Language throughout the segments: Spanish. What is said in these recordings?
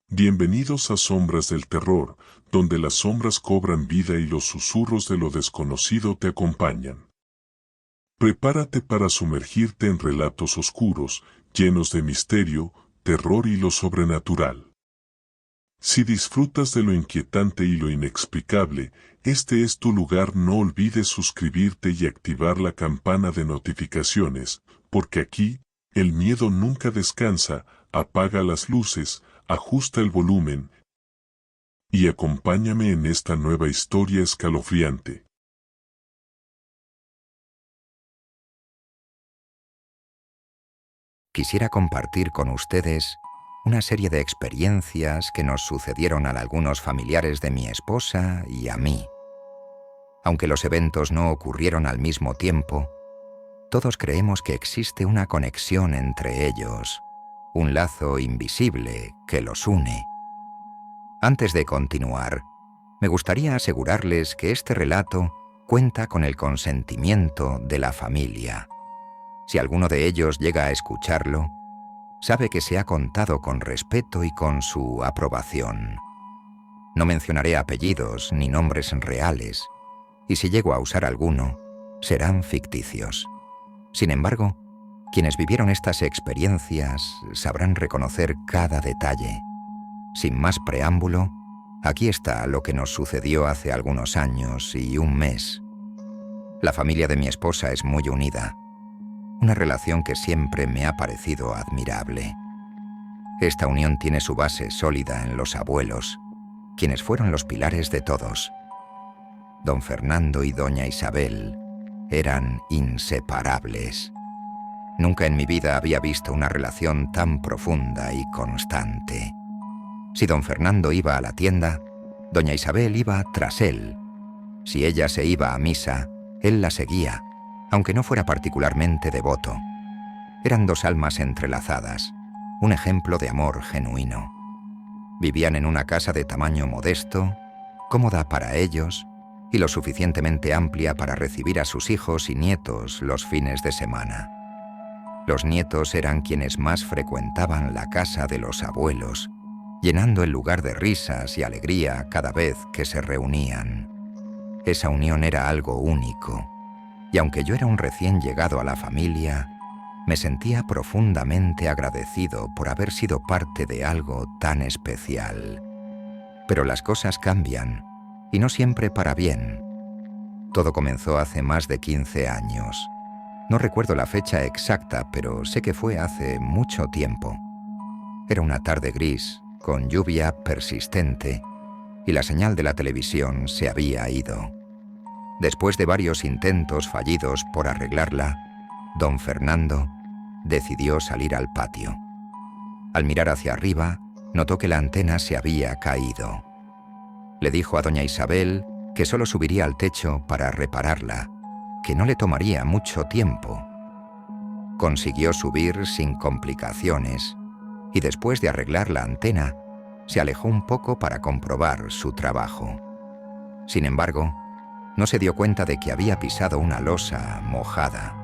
Bienvenidos a Sombras del Terror, donde las sombras cobran vida y los susurros de lo desconocido te acompañan. Prepárate para sumergirte en relatos oscuros, llenos de misterio, terror y lo sobrenatural. Si disfrutas de lo inquietante y lo inexplicable, este es tu lugar. No olvides suscribirte y activar la campana de notificaciones, porque aquí, el miedo nunca descansa. Apaga las luces, ajusta el volumen y acompáñame en esta nueva historia escalofriante. Quisiera compartir con ustedes una serie de experiencias que nos sucedieron a algunos familiares de mi esposa y a mí. Aunque los eventos no ocurrieron al mismo tiempo, todos creemos que existe una conexión entre ellos, un lazo invisible que los une. Antes de continuar, me gustaría asegurarles que este relato cuenta con el consentimiento de la familia. Si alguno de ellos llega a escucharlo, sabe que se ha contado con respeto y con su aprobación. No mencionaré apellidos ni nombres reales, y si llego a usar alguno, serán ficticios. Sin embargo, quienes vivieron estas experiencias sabrán reconocer cada detalle. Sin más preámbulo, aquí está lo que nos sucedió hace algunos años y un mes. La familia de mi esposa es muy unida, una relación que siempre me ha parecido admirable. Esta unión tiene su base sólida en los abuelos, quienes fueron los pilares de todos. Don Fernando y doña Isabel eran inseparables. Nunca en mi vida había visto una relación tan profunda y constante. Si don Fernando iba a la tienda, doña Isabel iba tras él. Si ella se iba a misa, él la seguía, aunque no fuera particularmente devoto. Eran dos almas entrelazadas, un ejemplo de amor genuino. Vivían en una casa de tamaño modesto, cómoda para ellos y lo suficientemente amplia para recibir a sus hijos y nietos los fines de semana. Los nietos eran quienes más frecuentaban la casa de los abuelos, llenando el lugar de risas y alegría cada vez que se reunían. Esa unión era algo único, y aunque yo era un recién llegado a la familia, me sentía profundamente agradecido por haber sido parte de algo tan especial. Pero las cosas cambian, y no siempre para bien. Todo comenzó hace más de 15 años. No recuerdo la fecha exacta, pero sé que fue hace mucho tiempo. Era una tarde gris, con lluvia persistente, y la señal de la televisión se había ido. Después de varios intentos fallidos por arreglarla, don Fernando decidió salir al patio. Al mirar hacia arriba, notó que la antena se había caído. Le dijo a doña Isabel que solo subiría al techo para repararla, que no le tomaría mucho tiempo. Consiguió subir sin complicaciones y después de arreglar la antena, se alejó un poco para comprobar su trabajo. Sin embargo, no se dio cuenta de que había pisado una losa mojada.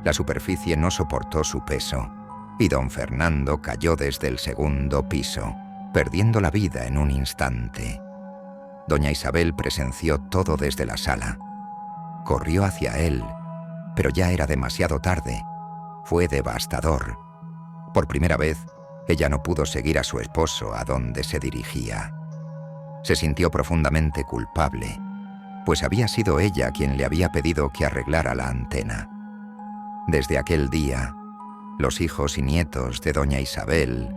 La superficie no soportó su peso y don Fernando cayó desde el segundo piso, perdiendo la vida en un instante. Doña Isabel presenció todo desde la sala. Corrió hacia él, pero ya era demasiado tarde. Fue devastador. Por primera vez, ella no pudo seguir a su esposo a donde se dirigía. Se sintió profundamente culpable, pues había sido ella quien le había pedido que arreglara la antena. Desde aquel día, los hijos y nietos de doña Isabel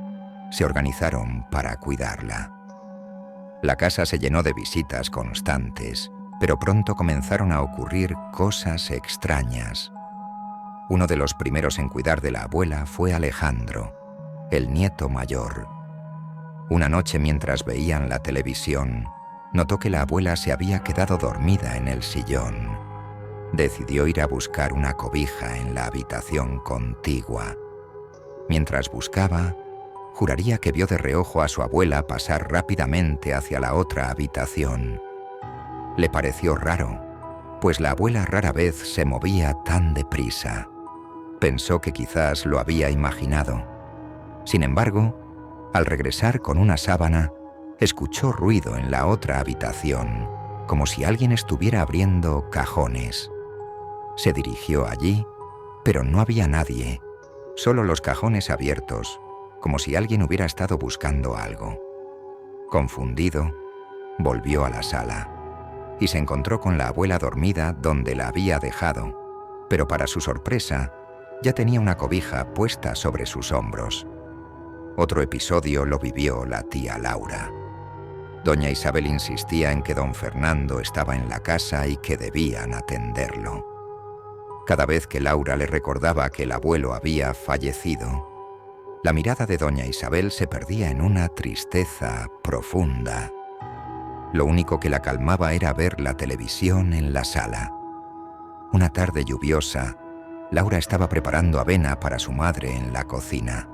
se organizaron para cuidarla. La casa se llenó de visitas constantes, pero pronto comenzaron a ocurrir cosas extrañas. Uno de los primeros en cuidar de la abuela fue Alejandro, el nieto mayor. Una noche mientras veían la televisión, notó que la abuela se había quedado dormida en el sillón. Decidió ir a buscar una cobija en la habitación contigua. Mientras buscaba, juraría que vio de reojo a su abuela pasar rápidamente hacia la otra habitación. Le pareció raro, pues la abuela rara vez se movía tan deprisa. Pensó que quizás lo había imaginado. Sin embargo, Al regresar con una sábana, escuchó ruido en la otra habitación, como si alguien estuviera abriendo cajones. Se dirigió allí, pero no había nadie, solo los cajones abiertos, como si alguien hubiera estado buscando algo. Confundido, volvió a la sala y se encontró con la abuela dormida donde la había dejado, pero para su sorpresa, ya tenía una cobija puesta sobre sus hombros. Otro episodio lo vivió la tía Laura. Doña Isabel insistía en que don Fernando estaba en la casa y que debían atenderlo. Cada vez que Laura le recordaba que el abuelo había fallecido, la mirada de doña Isabel se perdía en una tristeza profunda. Lo único que la calmaba era ver la televisión en la sala. Una tarde lluviosa, Laura estaba preparando avena para su madre en la cocina.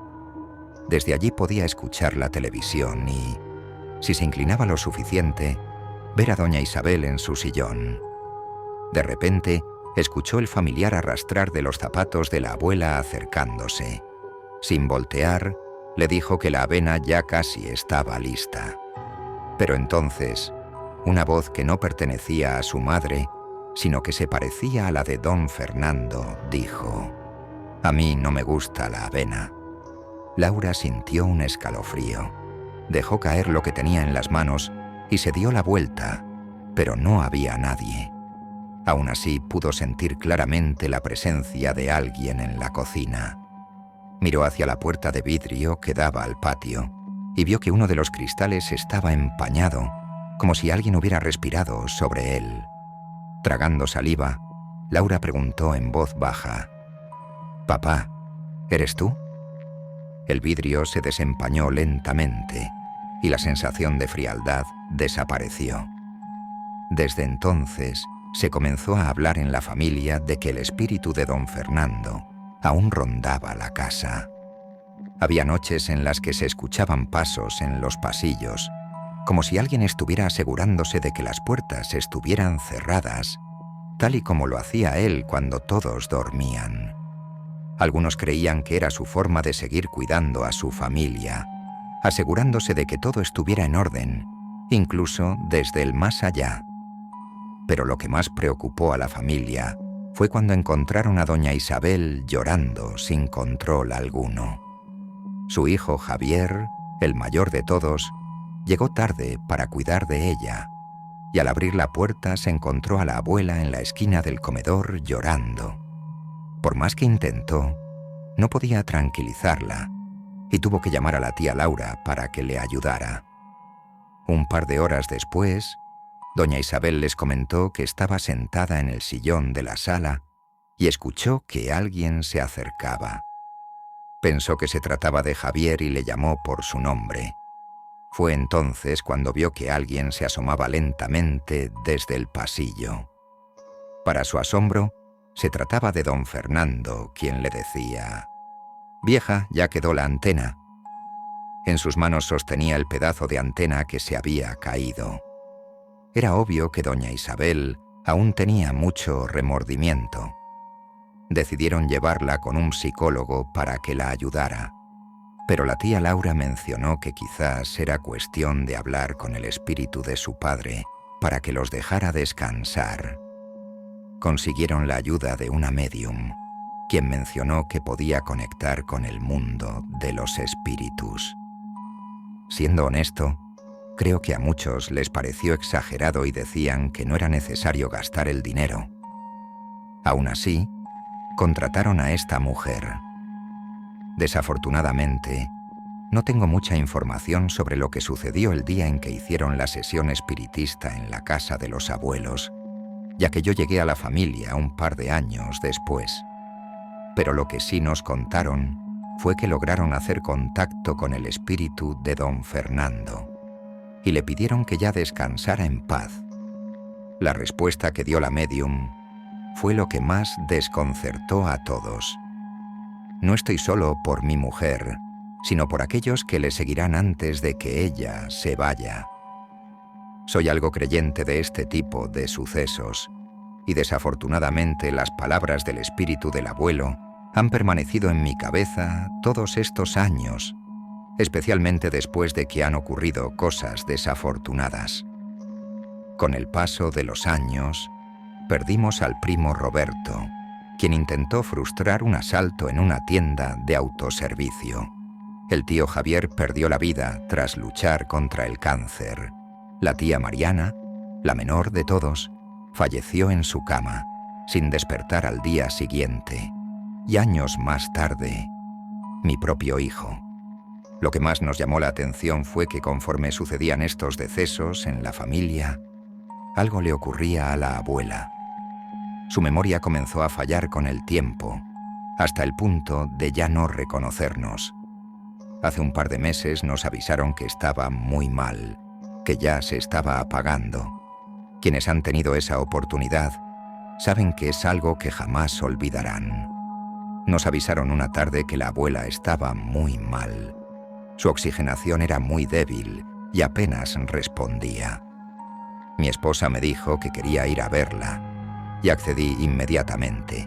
Desde allí podía escuchar la televisión y, si se inclinaba lo suficiente, ver a doña Isabel en su sillón. De repente, escuchó el familiar arrastrar de los zapatos de la abuela acercándose. Sin voltear, le dijo que la avena ya casi estaba lista. Pero entonces, una voz que no pertenecía a su madre, sino que se parecía a la de don Fernando, dijo: «A mí no me gusta la avena». Laura sintió un escalofrío. Dejó caer lo que tenía en las manos y se dio la vuelta, pero no había nadie. Aún así pudo sentir claramente la presencia de alguien en la cocina. Miró hacia la puerta de vidrio que daba al patio y vio que uno de los cristales estaba empañado, como si alguien hubiera respirado sobre él. Tragando saliva, Laura preguntó en voz baja: «Papá, ¿eres tú?». El vidrio se desempañó lentamente y la sensación de frialdad desapareció. Desde entonces, se comenzó a hablar en la familia de que el espíritu de don Fernando aún rondaba la casa. Había noches en las que se escuchaban pasos en los pasillos, como si alguien estuviera asegurándose de que las puertas estuvieran cerradas, tal y como lo hacía él cuando todos dormían. Algunos creían que era su forma de seguir cuidando a su familia, asegurándose de que todo estuviera en orden, incluso desde el más allá. Pero lo que más preocupó a la familia fue cuando encontraron a doña Isabel llorando sin control alguno. Su hijo Javier, el mayor de todos, llegó tarde para cuidar de ella, y al abrir la puerta se encontró a la abuela en la esquina del comedor llorando. Por más que intentó, no podía tranquilizarla, y tuvo que llamar a la tía Laura para que le ayudara. Un par de horas después, doña Isabel les comentó que estaba sentada en el sillón de la sala y escuchó que alguien se acercaba. Pensó que se trataba de Javier y le llamó por su nombre. Fue entonces cuando vio que alguien se asomaba lentamente desde el pasillo. Para su asombro, se trataba de don Fernando, quien le decía: «Vieja, ya quedó la antena». En sus manos sostenía el pedazo de antena que se había caído. Era obvio que doña Isabel aún tenía mucho remordimiento. Decidieron llevarla con un psicólogo para que la ayudara, pero la tía Laura mencionó que quizás era cuestión de hablar con el espíritu de su padre para que los dejara descansar. Consiguieron la ayuda de una médium, quien mencionó que podía conectar con el mundo de los espíritus. Siendo honesto, creo que a muchos les pareció exagerado y decían que no era necesario gastar el dinero. Aún así, contrataron a esta mujer. Desafortunadamente, no tengo mucha información sobre lo que sucedió el día en que hicieron la sesión espiritista en la casa de los abuelos, ya que yo llegué a la familia un par de años después. Pero lo que sí nos contaron fue que lograron hacer contacto con el espíritu de don Fernando y le pidieron que ya descansara en paz. La respuesta que dio la médium fue lo que más desconcertó a todos. No estoy solo por mi mujer, sino por aquellos que le seguirán antes de que ella se vaya. Soy algo creyente de este tipo de sucesos, y desafortunadamente las palabras del espíritu del abuelo han permanecido en mi cabeza todos estos años, especialmente después de que han ocurrido cosas desafortunadas. Con el paso de los años, perdimos al primo Roberto, quien intentó frustrar un asalto en una tienda de autoservicio. El tío Javier perdió la vida tras luchar contra el cáncer. La tía Mariana, la menor de todos, falleció en su cama, sin despertar al día siguiente. Y años más tarde, mi propio hijo. Lo que más nos llamó la atención fue que conforme sucedían estos decesos en la familia, algo le ocurría a la abuela. Su memoria comenzó a fallar con el tiempo, hasta el punto de ya no reconocernos. Hace un par de meses nos avisaron que estaba muy mal, que ya se estaba apagando. Quienes han tenido esa oportunidad saben que es algo que jamás olvidarán. Nos avisaron una tarde que la abuela estaba muy mal. Su oxigenación era muy débil y apenas respondía. Mi esposa me dijo que quería ir a verla y accedí inmediatamente.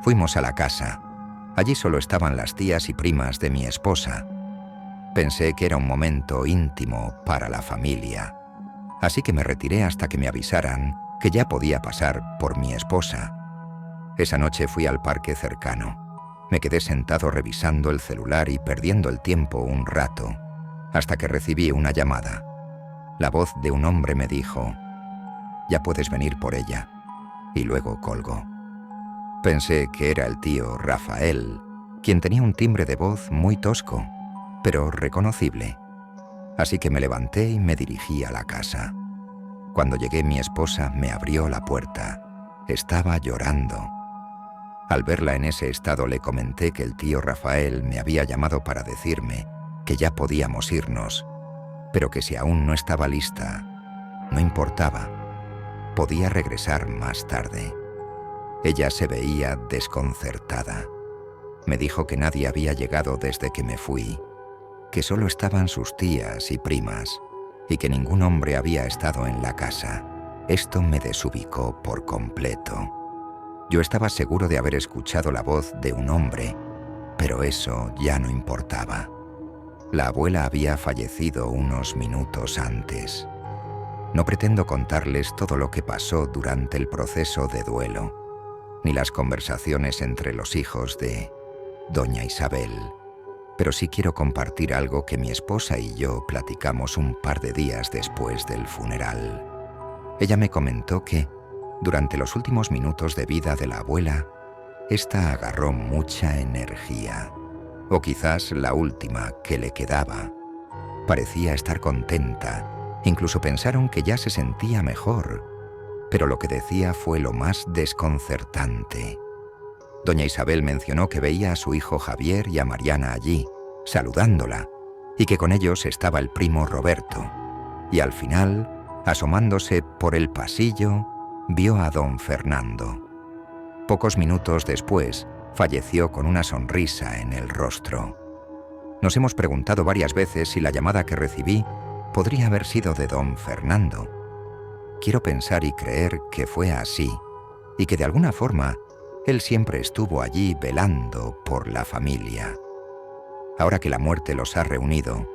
Fuimos a la casa. Allí solo estaban las tías y primas de mi esposa. Pensé que era un momento íntimo para la familia, así que me retiré hasta que me avisaran que ya podía pasar por mi esposa. Esa noche fui al parque cercano. Me quedé sentado revisando el celular y perdiendo el tiempo un rato, hasta que recibí una llamada. La voz de un hombre me dijo: «Ya puedes venir por ella», y luego colgó. Pensé que era el tío Rafael, quien tenía un timbre de voz muy tosco, pero reconocible. Así que me levanté y me dirigí a la casa. Cuando llegué, mi esposa me abrió la puerta. Estaba llorando. Al verla en ese estado, le comenté que el tío Rafael me había llamado para decirme que ya podíamos irnos, pero que si aún no estaba lista, no importaba. Podía regresar más tarde. Ella se veía desconcertada. Me dijo que nadie había llegado desde que me fui, que solo estaban sus tías y primas, y que ningún hombre había estado en la casa. Esto me desubicó por completo. Yo estaba seguro de haber escuchado la voz de un hombre, pero eso ya no importaba. La abuela había fallecido unos minutos antes. No pretendo contarles todo lo que pasó durante el proceso de duelo, ni las conversaciones entre los hijos de doña Isabel, pero sí quiero compartir algo que mi esposa y yo platicamos un par de días después del funeral. Ella me comentó que, durante los últimos minutos de vida de la abuela, ésta agarró mucha energía, o quizás la última que le quedaba. Parecía estar contenta, incluso pensaron que ya se sentía mejor, pero lo que decía fue lo más desconcertante. Doña Isabel mencionó que veía a su hijo Javier y a Mariana allí, saludándola, y que con ellos estaba el primo Roberto. Y al final, asomándose por el pasillo, vio a don Fernando. Pocos minutos después, falleció con una sonrisa en el rostro. Nos hemos preguntado varias veces si la llamada que recibí podría haber sido de don Fernando. Quiero pensar y creer que fue así, y que de alguna forma él siempre estuvo allí velando por la familia. Ahora que la muerte los ha reunido,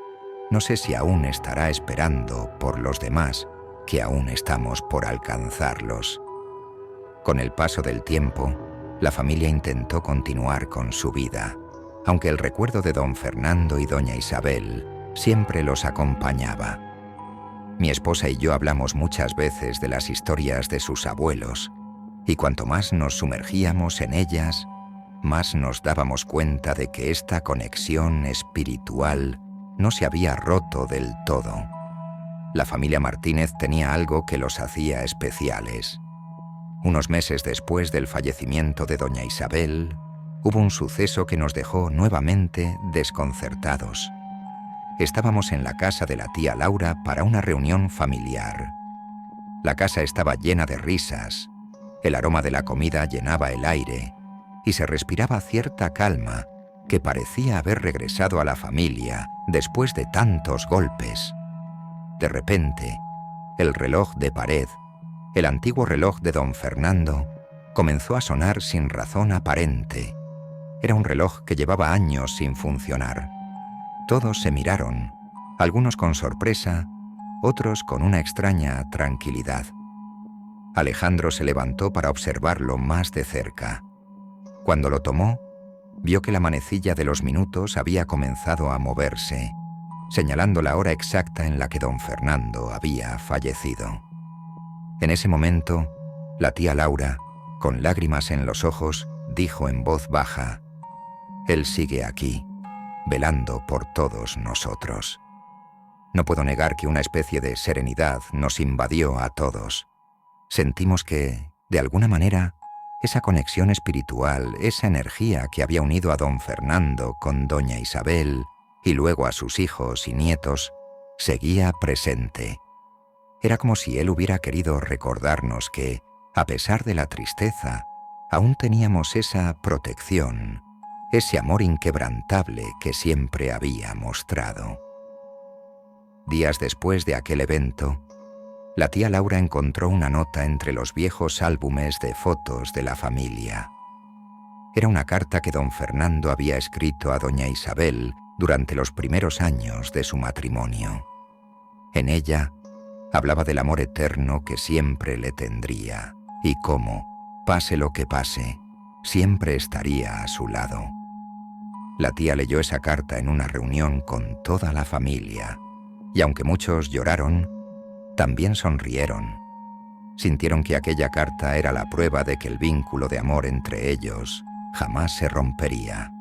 no sé si aún estará esperando por los demás, que aún estamos por alcanzarlos. Con el paso del tiempo, la familia intentó continuar con su vida, aunque el recuerdo de don Fernando y doña Isabel siempre los acompañaba. Mi esposa y yo hablamos muchas veces de las historias de sus abuelos, y cuanto más nos sumergíamos en ellas, más nos dábamos cuenta de que esta conexión espiritual no se había roto del todo. La familia Martínez tenía algo que los hacía especiales. Unos meses después del fallecimiento de doña Isabel, hubo un suceso que nos dejó nuevamente desconcertados. Estábamos en la casa de la tía Laura para una reunión familiar. La casa estaba llena de risas. El aroma de la comida llenaba el aire y se respiraba cierta calma que parecía haber regresado a la familia después de tantos golpes. De repente, el reloj de pared, el antiguo reloj de don Fernando, comenzó a sonar sin razón aparente. Era un reloj que llevaba años sin funcionar. Todos se miraron, algunos con sorpresa, otros con una extraña tranquilidad. Alejandro se levantó para observarlo más de cerca. Cuando lo tomó, vio que la manecilla de los minutos había comenzado a moverse, señalando la hora exacta en la que don Fernando había fallecido. En ese momento, la tía Laura, con lágrimas en los ojos, dijo en voz baja: «Él sigue aquí, velando por todos nosotros». No puedo negar que una especie de serenidad nos invadió a todos. Sentimos que, de alguna manera, esa conexión espiritual, esa energía que había unido a don Fernando con doña Isabel y luego a sus hijos y nietos, seguía presente. Era como si él hubiera querido recordarnos que, a pesar de la tristeza, aún teníamos esa protección, ese amor inquebrantable que siempre había mostrado. Días después de aquel evento, la tía Laura encontró una nota entre los viejos álbumes de fotos de la familia. Era una carta que don Fernando había escrito a doña Isabel durante los primeros años de su matrimonio. En ella, hablaba del amor eterno que siempre le tendría y cómo, pase lo que pase, siempre estaría a su lado. La tía leyó esa carta en una reunión con toda la familia y aunque muchos lloraron, también sonrieron. Sintieron que aquella carta era la prueba de que el vínculo de amor entre ellos jamás se rompería.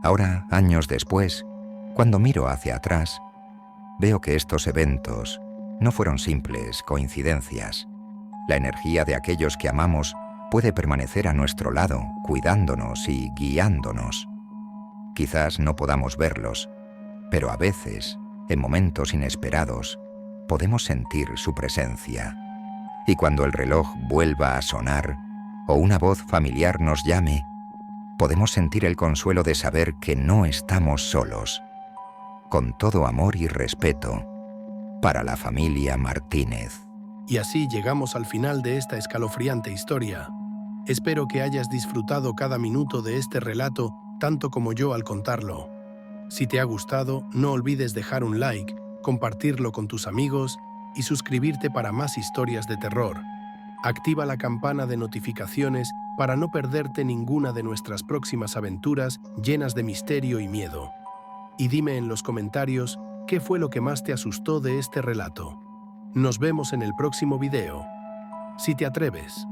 Ahora, años después, cuando miro hacia atrás, veo que estos eventos no fueron simples coincidencias. La energía de aquellos que amamos puede permanecer a nuestro lado, cuidándonos y guiándonos. Quizás no podamos verlos, pero a veces, en momentos inesperados, podemos sentir su presencia. Y cuando el reloj vuelva a sonar o una voz familiar nos llame, podemos sentir el consuelo de saber que no estamos solos. Con todo amor y respeto, para la familia Martínez. Y así llegamos al final de esta escalofriante historia. Espero que hayas disfrutado cada minuto de este relato tanto como yo al contarlo. Si te ha gustado, no olvides dejar un like, compartirlo con tus amigos y suscribirte para más historias de terror. Activa la campana de notificaciones para no perderte ninguna de nuestras próximas aventuras llenas de misterio y miedo. Y dime en los comentarios qué fue lo que más te asustó de este relato. Nos vemos en el próximo video. Si te atreves.